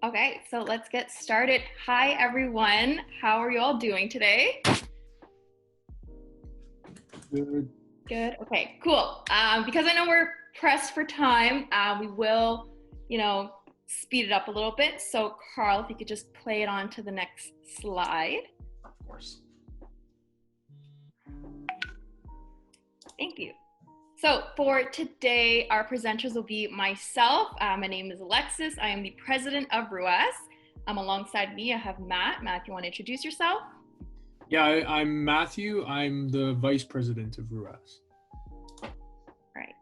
Okay, so let's get started. Hi, everyone. How are you all doing today? Good. Good. Okay, cool. Because I know we're pressed for time, we will, speed it up a little bit. So, Carl, if you could just play it on to the next slide. Of course. Thank you. So for today, our presenters will be myself. My name is Alexis. I am the president of RUAS. Alongside me, I have Matt. Matt, you want to introduce yourself? Yeah, I'm Matthew. I'm the vice president of RUAS. Right.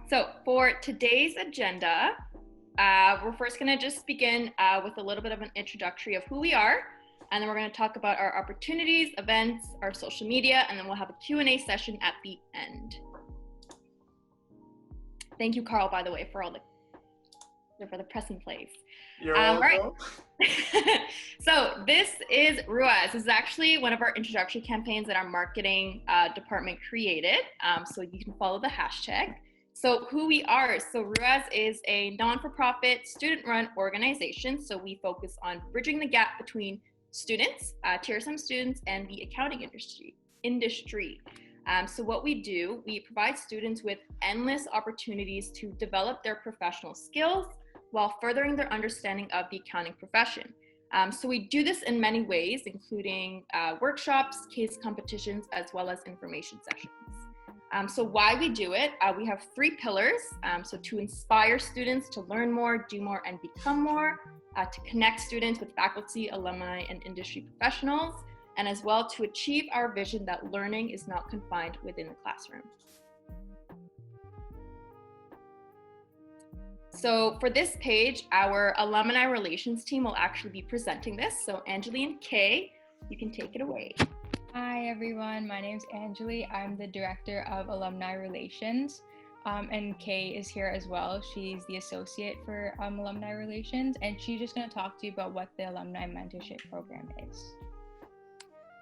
So for today's agenda, we're first going to just begin with a little bit of an introductory of who we are. And then we're going to talk about our opportunities, events, our social media, and then we'll have a Q&A session at the end. Thank you, Carl, by the way, for the press and plays. You're welcome. Right. So this is RUAS. This is actually one of our introductory campaigns that our marketing department created. So you can follow the hashtag. So who we are. So RUAS is a non-for-profit student-run organization. So we focus on bridging the gap between students, TRSM students, and the accounting industry. So what we do, we provide students with endless opportunities to develop their professional skills while furthering their understanding of the accounting profession. So we do this in many ways, including workshops, case competitions, as well as information sessions. So why we do it, we have 3 pillars. So to inspire students to learn more, do more, and become more, to connect students with faculty, alumni, and industry professionals, and as well to achieve our vision that learning is not confined within the classroom. So for this page, our alumni relations team will actually be presenting this. So Anjali and Kay, you can take it away. Hi everyone, my name is Anjali. I'm the Director of Alumni Relations, and Kay is here as well. She's the Associate for Alumni Relations, and she's just going to talk to you about what the Alumni Mentorship Program is.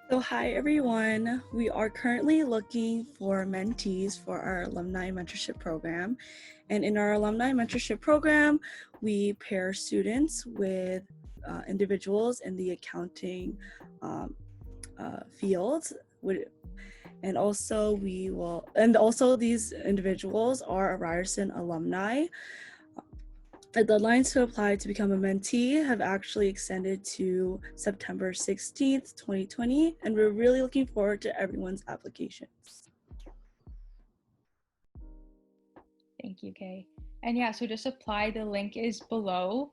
So hi everyone, we are currently looking for mentees for our Alumni Mentorship Program. And in our Alumni Mentorship Program, we pair students with individuals in the accounting fields, and also these individuals are Ryerson alumni. The deadlines to apply to become a mentee have actually extended to September 16th, 2020, and we're really looking forward to everyone's applications. Thank you, Kay. And yeah, so just apply. The link is below.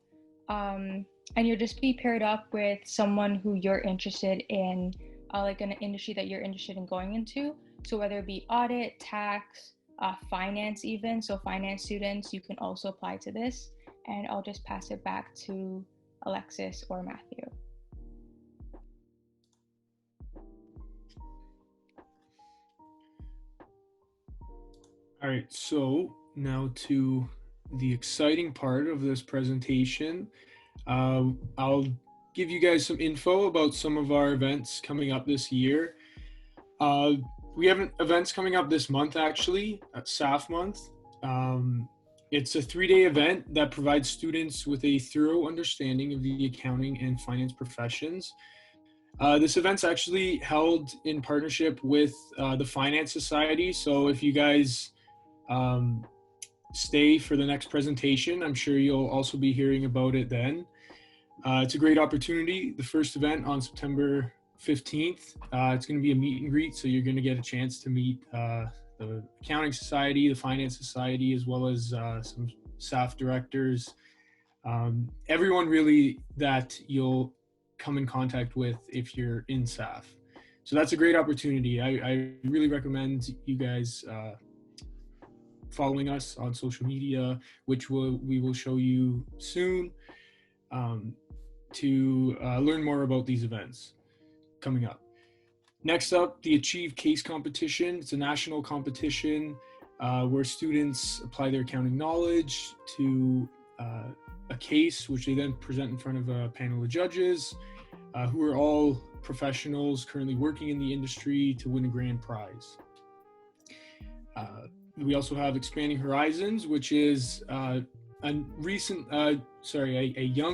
And you'll just be paired up with someone who you're interested in, like an industry that you're interested in going into. So whether it be audit, tax, finance even. So finance students, you can also apply to this. And I'll just pass it back to Alexis or Matthew. All right, so now to the exciting part of this presentation. I'll give you guys some info about some of our events coming up this year. We have events coming up this month, actually, SAF month. It's a 3-day event that provides students with a thorough understanding of the accounting and finance professions. This event's actually held in partnership with the Finance Society. So if you guys stay for the next presentation, I'm sure you'll also be hearing about it then. It's a great opportunity. The first event on September 15th. It's going to be a meet and greet, so you're going to get a chance to meet the Accounting Society, the Finance Society, as well as some SAF directors. Everyone really that you'll come in contact with if you're in SAF. So that's a great opportunity. I really recommend you guys following us on social media, which we will show you soon, to learn more about these events coming up. Next up, the Achieve Case Competition. It's a national competition where students apply their accounting knowledge to a case, which they then present in front of a panel of judges who are all professionals currently working in the industry to win a grand prize. We also have Expanding Horizons, which is a young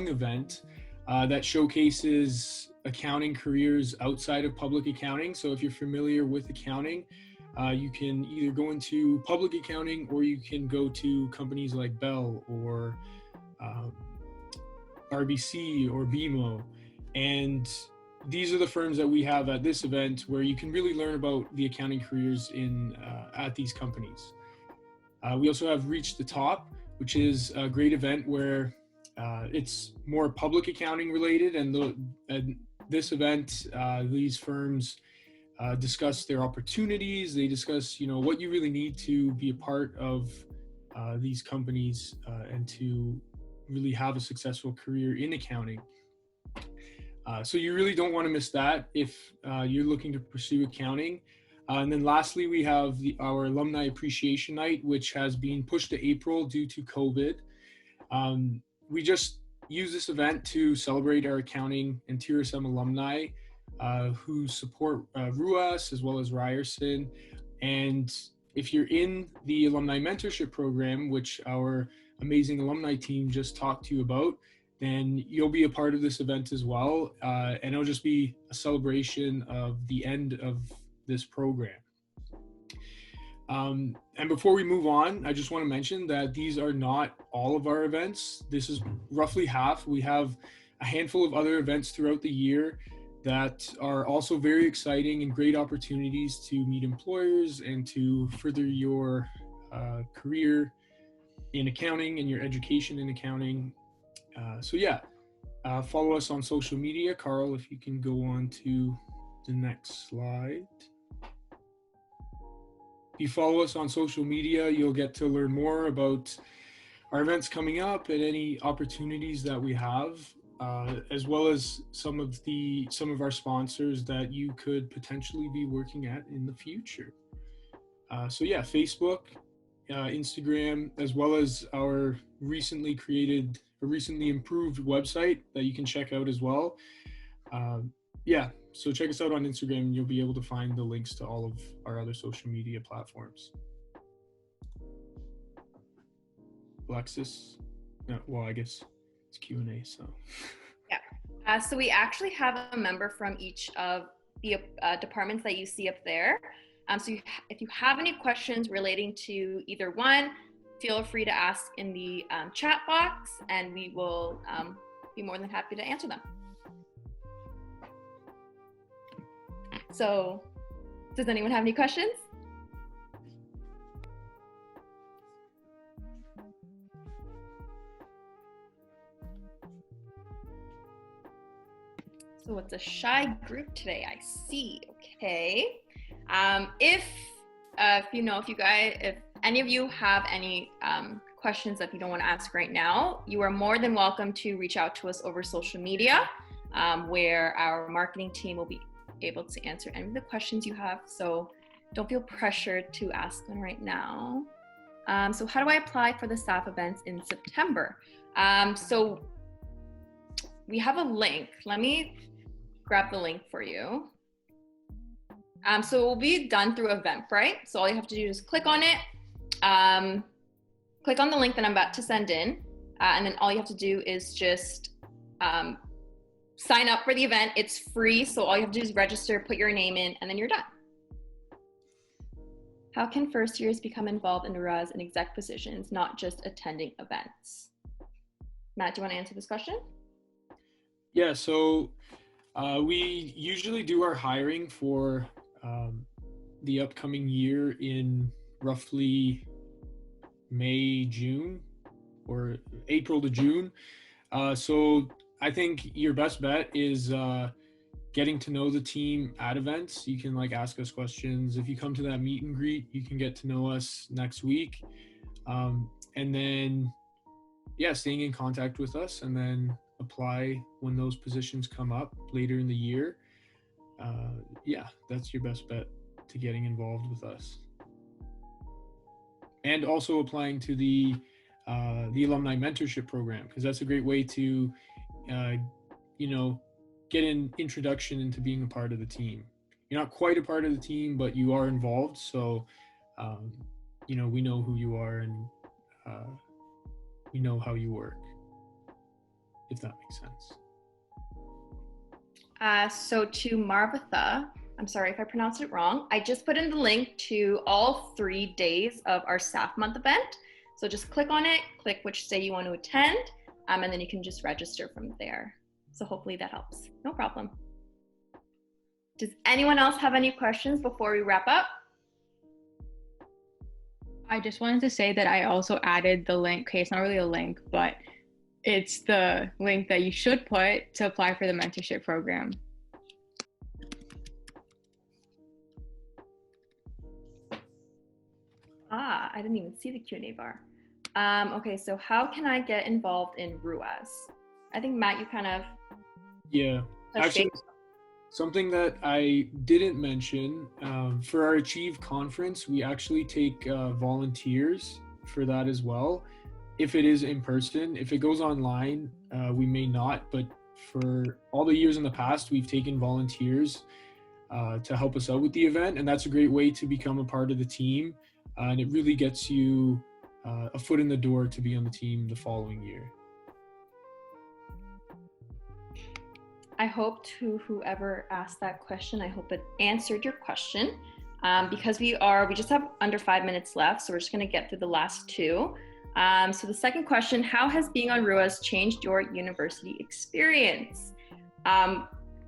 event that showcases accounting careers outside of public accounting. So if you're familiar with accounting, you can either go into public accounting or you can go to companies like Bell or RBC or BMO. And these are the firms that we have at this event where you can really learn about the accounting careers at these companies. We also have Reach the Top, which is a great event where it's more public accounting related. And this event, these firms discuss their opportunities. They discuss, what you really need to be a part of these companies and to really have a successful career in accounting. So you really don't want to miss that if you're looking to pursue accounting. And then lastly, we have our Alumni Appreciation Night, which has been pushed to April due to COVID. We just use this event to celebrate our accounting and TRSM alumni who support RUAS as well as Ryerson. And if you're in the Alumni Mentorship Program, which our amazing alumni team just talked to you about, then you'll be a part of this event as well. And it'll just be a celebration of the end of this program. And before we move on, I just want to mention that these are not all of our events. This is roughly half. We have a handful of other events throughout the year that are also very exciting and great opportunities to meet employers and to further your career in accounting and your education in accounting. Follow us on social media. Carl, if you can go on to the next slide. If you follow us on social media, you'll get to learn more about our events coming up and any opportunities that we have, as well as some of our sponsors that you could potentially be working at in the future. Facebook, Instagram, as well as our recently improved website that you can check out as well. So check us out on Instagram and you'll be able to find the links to all of our other social media platforms. Alexis? No, well, I guess it's Q&A, so. Yeah. So we actually have a member from each of the departments that you see up there. If you have any questions relating to either one, feel free to ask in the chat box and we will be more than happy to answer them. So, does anyone have any questions? So it's a shy group today, I see. Okay. If any of you have any questions that you don't want to ask right now, you are more than welcome to reach out to us over social media, where our marketing team will be able to answer any of the questions you have. So don't feel pressured to ask them right now. So how do I apply for the staff events in September? So we have a link. Let me grab the link for you. So it will be done through Eventbrite. So all you have to do is click on it, click on the link that I'm about to send in, and then all you have to do is just sign up for the event. It's free, so all you have to do is register, put your name in, and then you're done. How can first years become involved in RUAS and exec positions, not just attending events? Matt, do you want to answer this question? Yeah, so we usually do our hiring for the upcoming year in roughly May, June, or April to June. So I think your best bet is getting to know the team at events. You can ask us questions. If you come to that meet and greet, you can get to know us next week. And then, staying in contact with us and then apply when those positions come up later in the year. That's your best bet to getting involved with us. And also applying to the Alumni Mentorship Program, because that's a great way to get an introduction into being a part of the team. You're not quite a part of the team, but you are involved. So we know who you are, and we know how you work, if that makes sense. So to Marvatha, I'm sorry if I pronounced it wrong, I just put in the link to all 3 days of our staff month event. So just click on it, click which day you want to attend, and then you can just register from there. So hopefully that helps. No problem. Does anyone else have any questions before we wrap up? I just wanted to say that I also added the link. Okay, it's not really a link, but it's the link that you should put to apply for the mentorship program. I didn't even see the Q&A bar. Okay, so how can I get involved in RUAS? I think, Matt, you kind of... Yeah, actually, something that I didn't mention, for our Achieve conference, we actually take volunteers for that as well. If it is in person, if it goes online, we may not, but for all the years in the past, we've taken volunteers to help us out with the event, and that's a great way to become a part of the team, and it really gets you a foot in the door to be on the team the following year. I hope to whoever asked that question, I hope it answered your question. Because we just have under 5 minutes left, so we're just gonna get through the last 2. So the second question, how has being on RUAS changed your university experience?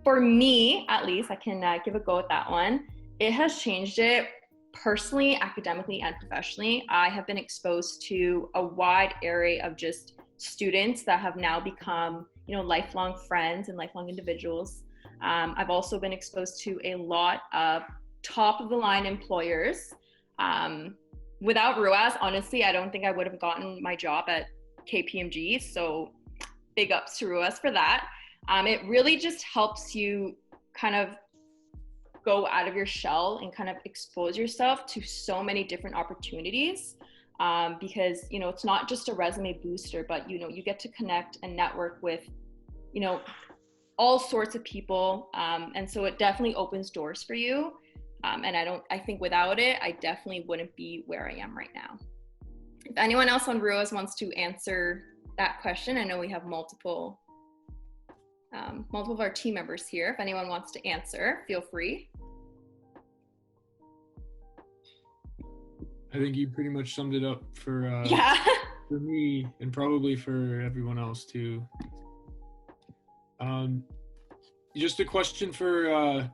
For me, at least, I can give a go at that one. It has changed it personally, academically, and professionally. I have been exposed to a wide array of just students that have now become, lifelong friends and lifelong individuals. I've also been exposed to a lot of top of the line employers. Without RUAS, honestly, I don't think I would have gotten my job at KPMG. So big ups to RUAS for that. It really just helps you kind of go out of your shell and kind of expose yourself to so many different opportunities. Because, it's not just a resume booster, but, you get to connect and network with, all sorts of people. And so it definitely opens doors for you. And I think without it, I definitely wouldn't be where I am right now. If anyone else on RUAS wants to answer that question, I know we have multiple of our team members here. If anyone wants to answer, feel free. I think you pretty much summed it up for for me, and probably for everyone else too. Just a question for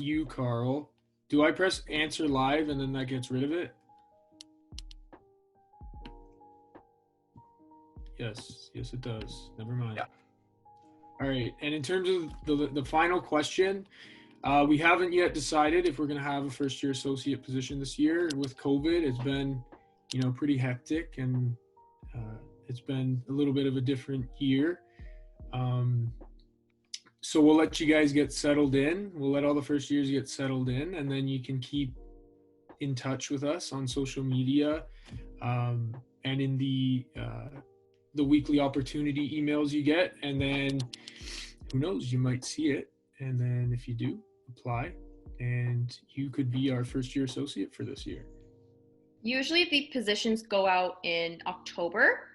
you, Carl. Do I press answer live and then that gets rid of it? Yes, it does. Never mind. Yeah. All right, and in terms of the final question, we haven't yet decided if we're going to have a first-year associate position this year. With COVID, it's been, pretty hectic, and it's been a little bit of a different year. So we'll let you guys get settled in. We'll let all the first years get settled in, and then you can keep in touch with us on social media, and in the weekly opportunity emails you get. And then who knows, you might see it. And then if you do, apply, and you could be our first year associate for this year. Usually the positions go out in October.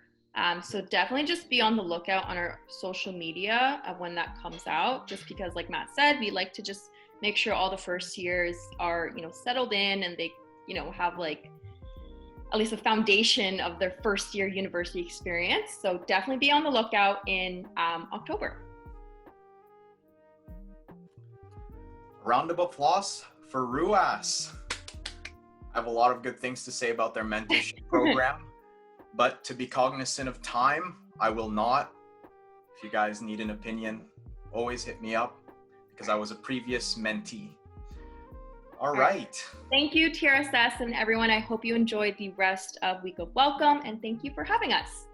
So definitely just be on the lookout on our social media of when that comes out, just because like Matt said, we like to just make sure all the first years are, settled in, and they, have like at least a foundation of their first year university experience. So definitely be on the lookout in October. Round of applause for RUAS. I have a lot of good things to say about their mentorship program, but to be cognizant of time, I will not. If you guys need an opinion, always hit me up, because I was a previous mentee. All right. Thank you, TRSS and everyone. I hope you enjoyed the rest of Week of Welcome, and thank you for having us.